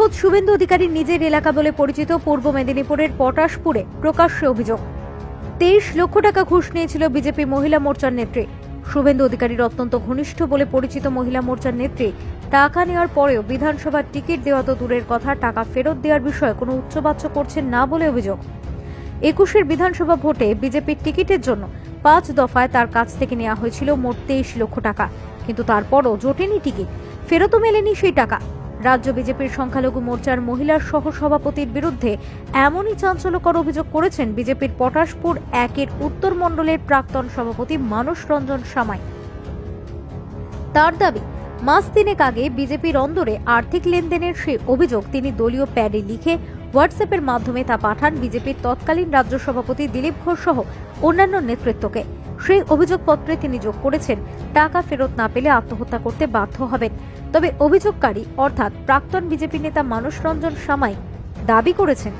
খোদ শুভেন্দু অধিকারীর নিজের এলাকা বলে পরিচিত পূর্ব মেদিনীপুরের পটাশপুরে প্রকাশ্যে অভিযোগ 23 লক্ষ টাকা ঘুষ নিয়েছিল বিজেপি মহিলা মোর্চার নেত্রী। শুভেন্দু অধিকারীর অত্যন্ত ঘনিষ্ঠ বলে পরিচিত মহিলা মোর্চার নেত্রী টাকা নেওয়ার পরেও বিধানসভার টিকিট দেওয়া তো দূরের কথা, টাকা ফেরত দেওয়ার বিষয়ে কোনো উচ্চবাচ্য করছেন না বলে অভিযোগ। 21 বিধানসভা ভোটে বিজেপির টিকিটের জন্য 5 দফায় তার কাছ থেকে নেওয়া হয়েছিল মোট 23 লক্ষ টাকা, কিন্তু তারপরও জোটেনি টিকিট, ফেরতও মেলেনি সেই টাকা। রাজ্য বিজেপির সংখ্যালঘু মোর্চার মহিলা সহ সভাপতির বিরুদ্ধে এমনই চাঞ্চল্যকর অভিযোগ করেছেন বিজেপির পটাশপুর 1-এর উত্তর মণ্ডলের প্রাক্তন সভাপতি মানস রঞ্জন সামাই। তার দাবি, মাস তিনেক আগে বিজেপির অন্দরে আর্থিক লেনদেনের সেই অভিযোগ তিনি দলীয় প্যাডে লিখে হোয়াটসঅ্যাপের মাধ্যমে তা পাঠান বিজেপির তৎকালীন রাজ্য সভাপতি দিলীপ ঘোষ সহ অন্যান্য নেতৃত্বকে। সেই অভিযোগপত্রে তিনি যোগ করেছেন টাকা ফেরত না পেলে আত্মহত্যা করতে বাধ্য হবেন। তবে অভিযোগকারী অর্থাৎ প্রাক্তন বিজেপি নেতা মানস রঞ্জন সামাই দাবি করেছেন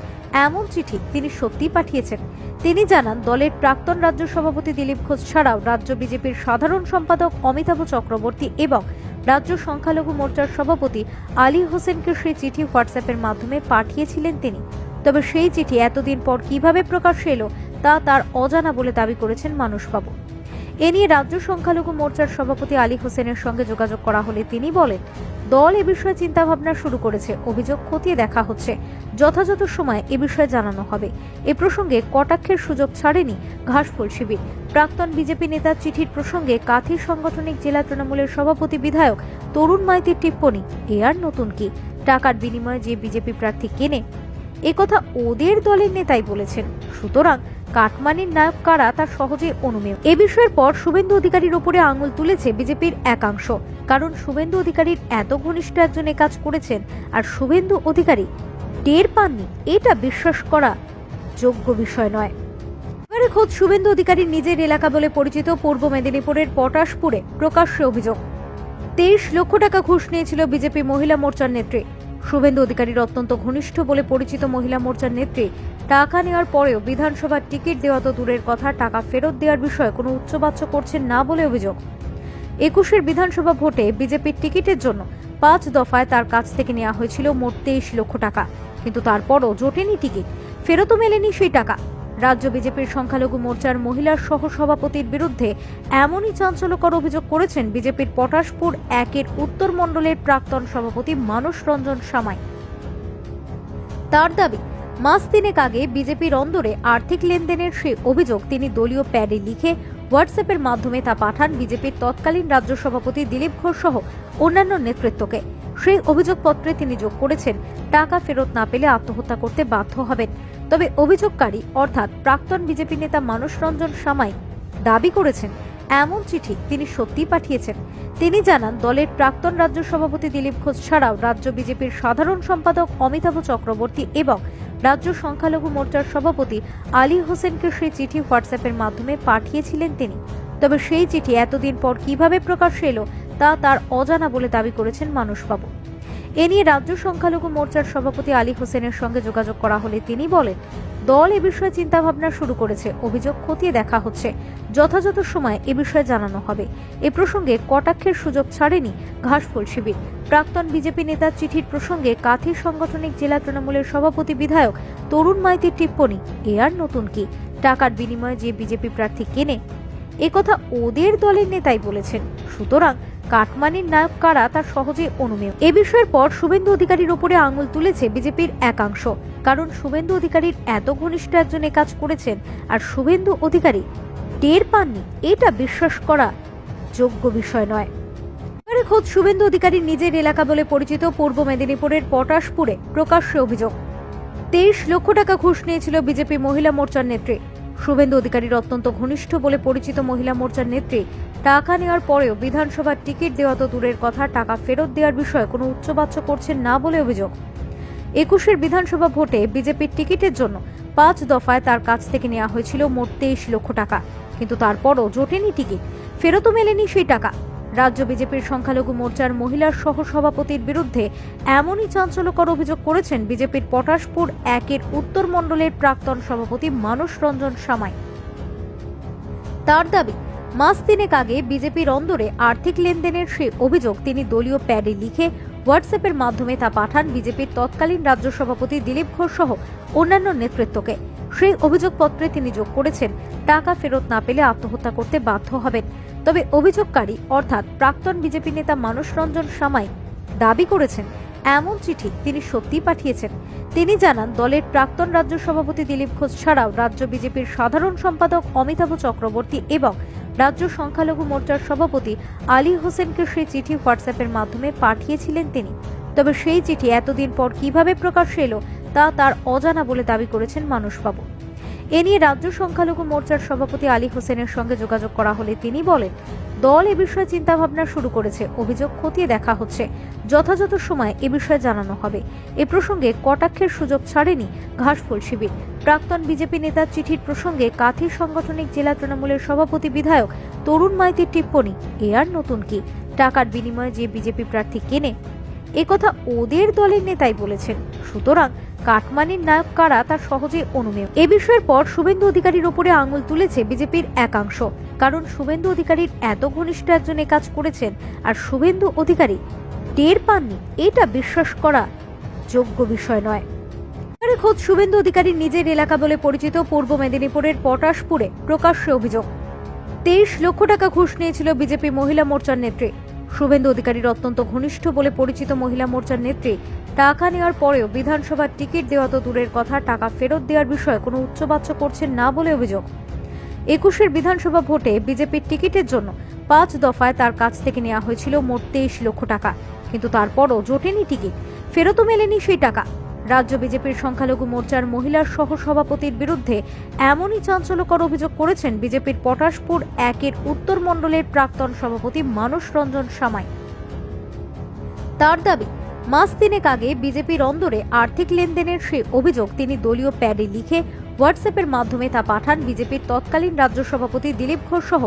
এমন চিঠি তিনি সত্যিই পাঠিয়েছেন। তিনি জানান, দলের প্রাক্তন রাজ্য সভাপতি দিলীপ ঘোষ ছাড়াও রাজ্য বিজেপির সাধারণ সম্পাদক অমিতাভ চক্রবর্তী এবং রাজ্য সংখ্যালঘু মোর্চার সভাপতি আলী হোসেনকে সেই চিঠি হোয়াটসঅ্যাপের মাধ্যমে পাঠিয়েছিলেন তিনি। তবে সেই চিঠি এতদিন পর কিভাবে প্রকাশ্যে এলো তা তার অজানা বলে দাবি করেছেন মানসবাবু। এ নিয়ে রাজ্য সংখ্যালঘু মোর্চার সভাপতি আলী হোসেনের সঙ্গে যোগাযোগ করা হলে তিনি বলেন, দল এ বিষয়ে চিন্তাভাবনা শুরু করেছে, অভিযোগ খতিয়ে দেখা হচ্ছে, যথাযথ সময় এ বিষয়ে জানানো হবে। এ প্রসঙ্গে কটাক্ষের সুযোগ ছাড়েনি ঘাসফুল শিবির। প্রাক্তন বিজেপি নেতার চিঠির প্রসঙ্গে কাথি সাংগঠনিক জেলা তৃণমূলের সভাপতি বিধায়ক তরুণ মাইতির টিপ্পনি, এ আর নতুন কি, টাকার বিনিময়ে যে বিজেপি প্রার্থী কেনে একথা ওদের দলের নেতাই বলেছেন, সুতরাং কাটমানির নায়ক কারা তা সহজে অনুমেয়। এ বিষয়ের পর শুভেন্দু অধিকারীর উপরে আঙুল তুলেছে বিজেপির একাংশ, কারণ শুভেন্দু অধিকারীর এত ঘনিষ্ঠ একজন কাজ করেছেন আর শুভেন্দু অধিকারী টের পাননি, এটা বিশ্বাস করা যোগ্য বিষয় নয়। এবারে খোদ শুভেন্দু অধিকারীর নিজের এলাকা বলে পরিচিত পূর্ব মেদিনীপুরের পটাশপুরে প্রকাশ্যে অভিযোগ 23 লক্ষ টাকা ঘুষ নিয়েছিল বিজেপি মহিলা মোর্চার নেত্রী। শুভেন্দু অধিকারীর অত্যন্ত ঘনিষ্ঠ বলে পরিচিত মহিলা মোর্চার নেত্রী টাকা নেওয়ার পরেও বিধানসভার টিকিট দেওয়া তো দূরের কথা, টাকা ফেরত দেওয়ার বিষয়ে কোনো উচ্চবাচ্য করছেন না বলে অভিযোগ। 21 বিধানসভা ভোটে বিজেপির টিকিটের জন্য 5 দফায় তার কাছ থেকে নেওয়া হয়েছিল মোট 23 লক্ষ টাকা, কিন্তু তারপরও জোটেনি টিকিট, ফেরতও মেলেনি সেই টাকা। রাজ্য বিজেপির সংখ্যালঘু মোর্চার মহিলা সহ সভাপতির বিরুদ্ধে এমনই চাঞ্চল্যকর অভিযোগ করেছেন বিজেপির পটাশপুর 1-এর উত্তর মণ্ডলের প্রাক্তন সভাপতি মানস রঞ্জন সামাই। তার দাবি, মাস তিনেক আগে বিজেপির অন্দরে আর্থিক লেনদেনের সেই অভিযোগ তিনি দলীয় প্যাডে লিখে হোয়াটসঅ্যাপের মাধ্যমে তা পাঠান বিজেপির তৎকালীন রাজ্য সভাপতি দিলীপ ঘোষ সহ অন্যান্য নেতৃত্বকে। সেই অভিযোগপত্রে তিনি যোগ করেছেন টাকা ফেরত না পেলে আত্মহত্যা করতে বাধ্য হবেন। তবে অভিযোগকারী অর্থাৎ প্রাক্তন বিজেপি নেতা মানস রঞ্জন সামাই দাবি করেছেন এমন চিঠি তিনি সত্যিই পাঠিয়েছেন। তিনি জানান, দলের প্রাক্তন রাজ্য সভাপতি দিলীপ ঘোষ ছাড়াও রাজ্য বিজেপির সাধারণ সম্পাদক অমিতাভ চক্রবর্তী এবং রাজ্য সংখ্যালঘু মোর্চার সভাপতি আলী হোসেনকে সেই চিঠি হোয়াটসঅ্যাপের মাধ্যমে পাঠিয়েছিলেন তিনি। তবে সেই চিঠি এতদিন পর কিভাবে প্রকাশ্যে এলো তা তার অজানা বলে দাবি করেছেন মানসবাবু। এ নিয়ে রাজ্য সংখ্যালঘু মোর্চার সভাপতি আলী হোসেনের সঙ্গে যোগাযোগ করা হলে তিনি বলেন, দল এ বিষয়ে চিন্তাভাবনা শুরু করেছে, অভিযোগ খতিয়ে দেখা হচ্ছে, যথাযথ সময় এ বিষয়ে জানানো হবে। এ প্রসঙ্গে কটাক্ষের সুযোগ ছাড়েনি ঘাসফুল শিবির। প্রাক্তন বিজেপি নেতার চিঠির প্রসঙ্গে কাথি সাংগঠনিক জেলা তৃণমূলের সভাপতি বিধায়ক তরুণ মাইতির টিপ্পনি, এ আর নতুন কি, টাকার বিনিময়ে যে বিজেপি প্রার্থী কেনে একথা ওদের দলের নেতাই বলেছেন, সুতরাং কাটমানির নায়ক কারা তা সহজে অনুমেয়। এ বিষয়ের পর শুভেন্দু অধিকারীর উপরে আঙুল তুলেছে বিজেপির একাংশ, কারণ শুভেন্দু অধিকারীর এত ঘনিষ্ঠ একজন কাজ করেছেন আর শুভেন্দু অধিকারী টের পাননি, এটা বিশ্বাস করা যোগ্য বিষয় নয়। এবারে খোদ শুভেন্দু অধিকারীর নিজের এলাকা বলে পরিচিত পূর্ব মেদিনীপুরের পটাশপুরে প্রকাশ্যে অভিযোগ 23 লক্ষ টাকা ঘুষ নিয়েছিল বিজেপি মহিলা মোর্চার নেত্রী। শুভেন্দু অধিকারীর অত্যন্ত ঘনিষ্ঠ বলে পরিচিত মহিলা মোর্চার নেত্রী টাকা নেওয়ার পরেও বিধানসভার টিকিট দেওয়া তো দূরের কথা, টাকা ফেরত দেওয়ার বিষয়ে কোনো উচ্চবাচ্য করছেন না বলে অভিযোগ। 21 বিধানসভা ভোটে বিজেপির টিকিটের জন্য 5 দফায় তার কাছ থেকে নেওয়া হয়েছিল মোট 23 লক্ষ টাকা, কিন্তু তারপরও জোটেনি টিকিট, ফেরতও মেলেনি সেই টাকা। রাজ্য বিজেপির সংখ্যালঘু মোর্চার মহিলা সহ সভাপতির বিরুদ্ধে এমনই চাঞ্চল্যকর অভিযোগ করেছেন বিজেপির পটাশপুর 1-এর উত্তর মণ্ডলের প্রাক্তন সভাপতি মানস রঞ্জন সামাই। তার দাবি, মাস তিনেক আগে বিজেপির অন্দরে আর্থিক লেনদেনের সেই অভিযোগ তিনি দলীয় প্যাডে লিখে হোয়াটসঅ্যাপের মাধ্যমে তা পাঠান বিজেপির তৎকালীন রাজ্য সভাপতি দিলীপ ঘোষ সহ অন্যান্য নেতৃত্বকে। সেই অভিযোগপত্রে তিনি যোগ করেছেন, টাকা ফেরত না পেলে আত্মহত্যা করতে বাধ্য হবেন। তবে অভিযোগকারী অর্থাৎ প্রাক্তন বিজেপি নেতা মানস রঞ্জন সামাই দাবি করেছেন, এমন চিঠি তিনি সত্যিই পাঠিয়েছেন। তিনি জানান, দলের প্রাক্তন রাজ্য সভাপতি দিলীপ ঘোষ ছাড়াও রাজ্য বিজেপির সাধারণ সম্পাদক অমিতাভ চক্রবর্তী এবং রাজ্য সংখ্যালঘু মোর্চার সভাপতি আলী হোসেনকে সেই চিঠি হোয়াটসঅ্যাপের মাধ্যমে পাঠিয়েছিলেন তিনি। তবে সেই চিঠি এতদিন পর কিভাবে প্রকাশ্যে এলো তা তার অজানা বলে দাবি করেছেন মানসবাবু। এ নিয়ে রাজ্য সংখ্যালঘু মোর্চার সভাপতি আলী হোসেনের সঙ্গে যোগাযোগ করা হলে তিনি বলেন, দল এ বিষয়ে চিন্তাভাবনা শুরু করেছে, অভিযোগ খতিয়ে দেখা হচ্ছে, যথাযথ সময় এ বিষয়ে জানানো হবে। এ প্রসঙ্গে কটাক্ষের সুযোগ ছাড়েনি ঘাসফুল শিবির। প্রাক্তন বিজেপি নেতার চিঠির প্রসঙ্গে কাথি সাংগঠনিক জেলা তৃণমূলের সভাপতি বিধায়ক তরুণ মাইতির টিপ্পনি, এ আর নতুন কি? টাকার বিনিময়ে যে বিজেপি প্রার্থী কেনে, একথা ওদের দলের নেতাই বলেছেন, সুতরাং কাটমানির নায়ক কারা তা সহজেই অনুমেয়। এ বিষয়ের পর শুভেন্দু অধিকারীর উপরে আঙুল তুলেছে বিজেপির একাংশ। কারণ শুভেন্দু অধিকারীর এত ঘনিষ্ঠ একজন এ কাজ করেছেন আর শুভেন্দু অধিকারী টের পাননি, এটা বিশ্বাস করা যোগ্য বিষয় নয়। খোদ শুভেন্দু অধিকারীর নিজের এলাকা বলে পরিচিত পূর্ব মেদিনীপুরের পটাশপুরে প্রকাশ্যে অভিযোগ, 23 লক্ষ টাকা ঘুষ নিয়েছিল বিজেপি মহিলা মোর্চার নেত্রী। শুভেন্দু অধিকারীর অত্যন্ত ঘনিষ্ঠ বলে পরিচিত মহিলা মোর্চার নেত্রী টাকা নেওয়ার পরেও বিধানসভার টিকিট দেওয়া তো দূরের কথা, টাকা ফেরত দেওয়ার বিষয়ে কোনো উচ্চবাচ্য করছেন না বলে অভিযোগ। 21-এর বিধানসভা ভোটে বিজেপির টিকিটের জন্য 5 দফায় তার কাছ থেকে নেওয়া হয়েছিল মোট 23 লক্ষ টাকা, কিন্তু তারপরও জোটেনি টিকিট, ফেরতও মেলেনি সেই টাকা। রাজ্য বিজেপির সংখ্যালঘু মোর্চার মহিলা সহ সভাপতির বিরুদ্ধে এমনই চাঞ্চল্যকর অভিযোগ করেছেন বিজেপির পটাশপুর 1-এর উত্তর মণ্ডলের প্রাক্তন সভাপতি মানস রঞ্জন সামাই। তার দাবি, মাস 3 আগে বিজেপির অন্দরে আর্থিক লেনদেনের সেই অভিযোগ তিনি দলীয় প্যাডে লিখে হোয়াটসঅ্যাপের মাধ্যমে তা পাঠান বিজেপির তৎকালীন রাজ্য সভাপতি দিলীপ ঘোষ সহ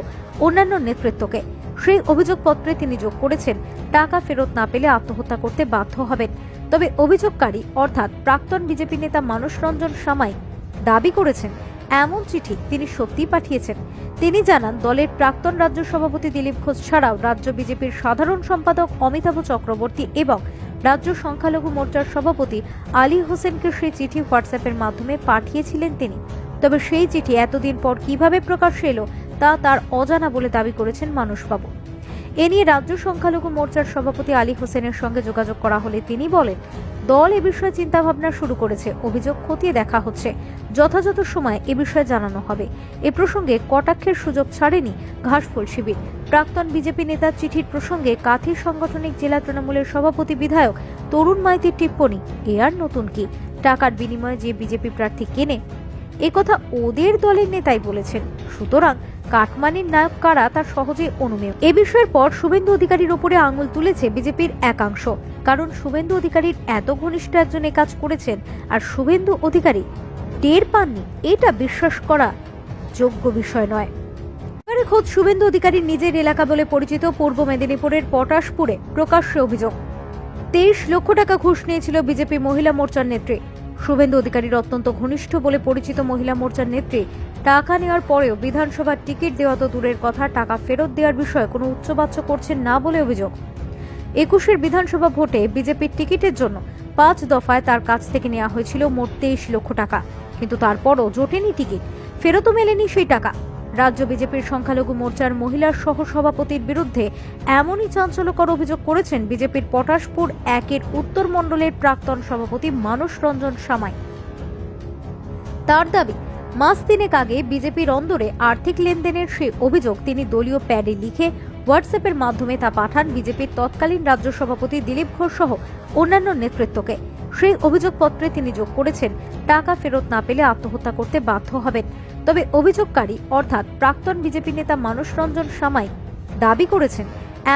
অন্যান্য নেতৃত্বকে। সেই অভিযোগপত্রে তিনি যোগ করেছেন, টাকা ফেরত না পেলে আত্মহত্যা করতে বাধ্য হবেন। তবে অভিযোগকারী অর্থাৎ প্রাক্তন বিজেপি নেতা মানস রঞ্জন সামাই দাবি করেছেন, এমন চিঠি তিনি সত্যিই পাঠিয়েছেন। তিনি জানান, দলের প্রাক্তন রাজ্য সভাপতি দিলীপ ঘোষ ছাড়াও রাজ্য বিজেপির সাধারণ সম্পাদক অমিতাভ চক্রবর্তী এবং রাজ্য সংখ্যালঘু মোর্চার সভাপতি আলী হোসেনকে সেই চিঠি হোয়াটসঅ্যাপের মাধ্যমে পাঠিয়েছিলেন তিনি। তবে সেই চিঠি এতদিন পর কিভাবে প্রকাশ্যে এলো তা তার অজানা বলে দাবি করেছেন মানসবাবু। এ নিয়ে রাজ্য সংখ্যালঘু মোর্চার সভাপতি আলী হোসেনের সঙ্গে যোগাযোগ করা হলে তিনি বলেন, দল এ বিষয়ে চিন্তাভাবনা শুরু করেছে, অভিযোগ খতিয়ে দেখা হচ্ছে, যথাযথ সময় এ বিষয়ে জানানো হবে। এ প্রসঙ্গে কটাক্ষের সুযোগ ছাড়েনি ঘাসফুল শিবির। প্রাক্তন বিজেপি নেতার চিঠির প্রসঙ্গে কাথি সাংগঠনিক জেলা তৃণমূলের সভাপতি বিধায়ক তরুণ মাইতির টিপ্পনি, এ আর নতুন কি? টাকার বিনিময়ে যে বিজেপি প্রার্থী কেনে, একথা ওদের দলের নেতাই বলেছেন, সুতরাং কাটমানির নায়ক কারা তা সহজেই অনুমেয়। এ বিষয়ের পর শুভেন্দু অধিকারীর উপরে আঙুল তুলেছে বিজেপির একাংশ। কারণ শুভেন্দু অধিকারীর এত ঘনিষ্ঠ একজন এ কাজ করেছেন আর শুভেন্দু অধিকারী টের পাননি, এটা বিশ্বাস করা যোগ্য বিষয় নয়। খোদ শুভেন্দু অধিকারীর নিজের এলাকা বলে পরিচিত পূর্ব মেদিনীপুরের পটাশপুরে প্রকাশ্যে অভিযোগ, 23 লক্ষ টাকা ঘুষ নিয়েছিল বিজেপি মহিলা মোর্চার নেত্রী। শুভেন্দু অধিকারীর অত্যন্ত ঘনিষ্ঠ বলে পরিচিত মহিলা মোর্চার নেত্রী টাকা নেওয়ার পরেও বিধানসভার টিকিট দেওয়া তো দূরের কথা, টাকা ফেরত দেওয়ার বিষয়ে কোনো উচ্চবাচ্য করছেন না বলে অভিযোগ। 21-এর বিধানসভা ভোটে বিজেপির টিকিটের জন্য 5 দফায় তার কাছ থেকে নেওয়া হয়েছিল মোট 23 লক্ষ টাকা, কিন্তু তারপরও জোটেনি টিকিট, ফেরতও মেলেনি সেই টাকা। রাজ্য বিজেপির সংখ্যালঘু মোর্চার মহিলা সহ সভাপতির বিরুদ্ধে এমনই চাঞ্চল্যকর অভিযোগ করেছেন বিজেপির পটাশপুর 1-এর উত্তর মণ্ডলের প্রাক্তন সভাপতি মানস রঞ্জন সামাই। তার দাবি, মাস 3 আগে বিজেপির অন্দরে আর্থিক লেনদেনের সেই অভিযোগ তিনি দলীয় প্যাডে লিখে হোয়াটসঅ্যাপের মাধ্যমে তা পাঠান বিজেপির তৎকালীন রাজ্য সভাপতি দিলীপ ঘোষ সহ অন্যান্য নেতৃত্বকে। সেই অভিযোগপত্রে তিনি যোগ করেছেন, টাকা ফেরত না পেলে আত্মহত্যা করতে বাধ্য হবেন। তবে অভিযোগকারী অর্থাৎ প্রাক্তন বিজেপি নেতা মানস রঞ্জন সামাই দাবি করেছেন,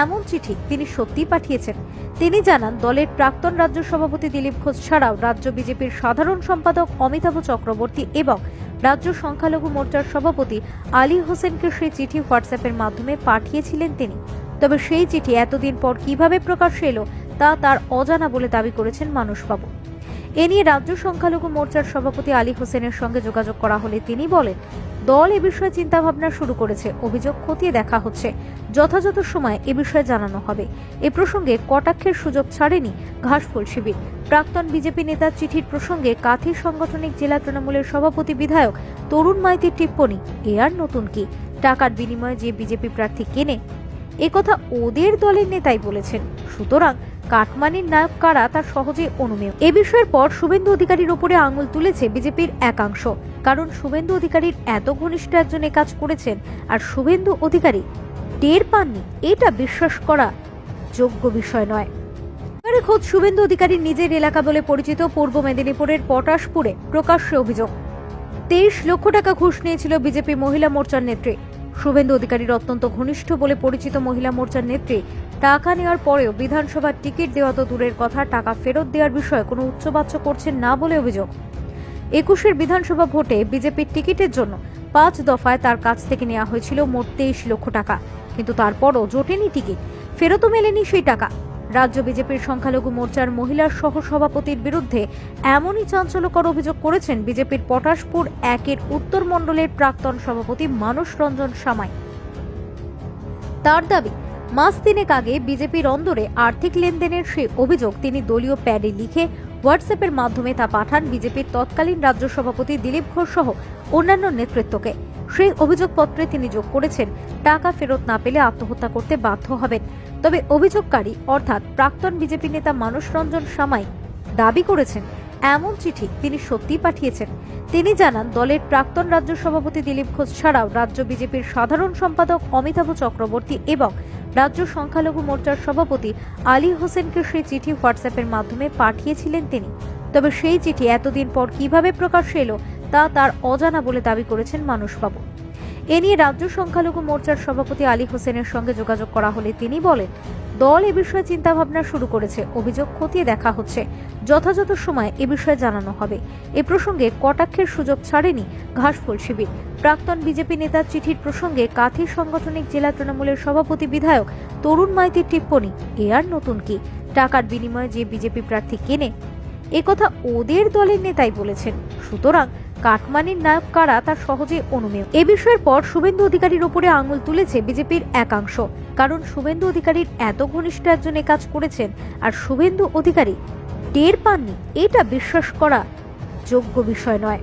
এমন চিঠি তিনি সত্যিই পাঠিয়েছেন। তিনি জানান, দলের প্রাক্তন রাজ্য সভাপতি দিলীপ ঘোষ ছাড়াও রাজ্য বিজেপির সাধারণ সম্পাদক অমিতাভ চক্রবর্তী এবং রাজ্য সংখ্যালঘু মোর্চার সভাপতি আলী হোসেনকে সেই চিঠি হোয়াটসঅ্যাপের মাধ্যমে পাঠিয়েছিলেন তিনি। তবে সেই চিঠি এতদিন পর কিভাবে প্রকাশ্যে এলো তা তার অজানা বলে দাবি করেছেন মানসবাবু। এ নিয়ে রাজ্য সংখ্যালঘু মোর্চার সভাপতি আলী হোসেনের সঙ্গে যোগাযোগ করা হলে তিনি বলেন, দল এ বিষয়ে চিন্তা ভাবনা শুরু করেছে, অভিযোগ খতিয়ে দেখা হচ্ছে, যথাযথ সময় এ বিষয়ে জানানো হবে। এ প্রসঙ্গে কটাক্ষের সুযোগ ছাড়েনি ঘাসফুল শিবির। প্রাক্তন বিজেপি নেতার চিঠির প্রসঙ্গে কাঁথি সাংগঠনিক জেলা তৃণমূলের সভাপতি বিধায়ক তরুণ মাইতির টিপ্পনি, এ আর নতুন কি? টাকার বিনিময়ে যে বিজেপি প্রার্থী কেনে, একথা ওদের দলের নেতাই বলেছেন, সুতরাং কাটমানির নায়ক কারা তা সহজেই অনুমেয়। এ বিষয়ের পর শুভেন্দু অধিকারীর উপরে আঙুল তুলেছে বিজেপির একাংশ, কারণ শুভেন্দু অধিকারীর এত ঘনিষ্ঠ একজন এ কাজ করেছেন আর শুভেন্দু অধিকারী টের পাননি, এটা বিশ্বাস করা যোগ্য বিষয় নয়। খোদ শুভেন্দু অধিকারীর নিজের এলাকা বলে পরিচিত পূর্ব মেদিনীপুরের পটাশপুরে প্রকাশ্যে অভিযোগ, 23 লক্ষ টাকা ঘুষ নিয়েছিল বিজেপি মহিলা মোর্চার নেত্রী। শুভেন্দু অধিকারীর অত্যন্ত ঘনিষ্ঠ বলে পরিচিত মহিলা মোর্চার নেত্রী টাকা নেওয়ার পরেও বিধানসভার টিকিট দেওয়া তো দূরের কথা, টাকা ফেরত দেওয়ার বিষয়ে কোনো উচ্চবাচ্য করছেন না বলে অভিযোগ। 21 বিধানসভা ভোটে বিজেপির টিকিটের জন্য 5 দফায় তার কাছ থেকে নেওয়া হয়েছিল মোট 23 লক্ষ টাকা, কিন্তু তারপরও জোটেনি টিকিট, ফেরতও মেলেনি সেই টাকা। রাজ্য বিজেপির সংখ্যালঘু মোর্চার মহিলা সহ সভাপতির বিরুদ্ধে এমনই চাঞ্চল্যকর অভিযোগ করেছেন বিজেপির পটাশপুর 1-এর উত্তর মণ্ডলের প্রাক্তন সভাপতি মানস রঞ্জন সামাই। তার দাবি, মাস 3 আগে বিজেপির অন্দরে আর্থিক লেনদেনের সেই অভিযোগ তিনি দলীয় প্যাডে লিখে হোয়াটসঅ্যাপের মাধ্যমে তা পাঠান বিজেপির তৎকালীন রাজ্য সভাপতি দিলীপ ঘোষ সহ অন্যান্য নেতৃত্বকে। সেই অভিযোগপত্রে তিনি যোগ করেছেন টাকা ফেরত না পেলে আত্মহত্যা করতে বাধ্য হবেন। তবে অভিযোগকারী অর্থাৎ প্রাক্তন বিজেপি নেতা মানস রঞ্জন সামাই দাবি করেছেন এমন চিঠি তিনি সত্যিই পাঠিয়েছেন। তিনি জানান, দলের প্রাক্তন রাজ্য সভাপতি দিলীপ ঘোষ ছাড়াও রাজ্য বিজেপির সাধারণ সম্পাদক অমিতাভ চক্রবর্তী এবং রাজ্য সংখ্যালঘু মোর্চার সভাপতি আলী হোসেনকে সেই চিঠি হোয়াটসঅ্যাপের মাধ্যমে পাঠিয়েছিলেন তিনি। তবে সেই চিঠি এতদিন পর কিভাবে প্রকাশ্যে এলো তা তার অজানা বলে দাবি করেছেন মানসবাবু। এ নিয়ে রাজ্য সংখ্যালঘু মোর্চার সভাপতি আলী হোসেনের সঙ্গে যোগাযোগ করা হলে তিনি বলেন, দল এ বিষয়ে চিন্তা ভাবনা শুরু করেছে, অভিযোগ খতিয়ে দেখা হচ্ছে, যথাযথ সময় এ বিষয়ে জানানো হবে। এ প্রসঙ্গে কটাক্ষের সুযোগ ছাড়েনি ঘাসফুল শিবির। প্রাক্তন বিজেপি নেতার চিঠির প্রসঙ্গে কাঁথি সাংগঠনিক জেলা তৃণমূলের সভাপতি বিধায়ক তরুণ মাইতির টিপ্পনি, এ আর নতুন কি? টাকার বিনিময়ে যে বিজেপি প্রার্থী কেনে, একথা ওদের দলের নেতাই বলেছেন, সুতরাং কাটমানির নায়ক কারা তা সহজেই অনুমেয়। এ বিষয়ের পর শুভেন্দু অধিকারীর উপরে আঙুল তুলেছে বিজেপির একাংশ, কারণ শুভেন্দু অধিকারীর এত ঘনিষ্ঠ একজন এ কাজ করেছেন আর শুভেন্দু অধিকারী টের পাননি, এটা বিশ্বাস করা যোগ্য বিষয় নয়।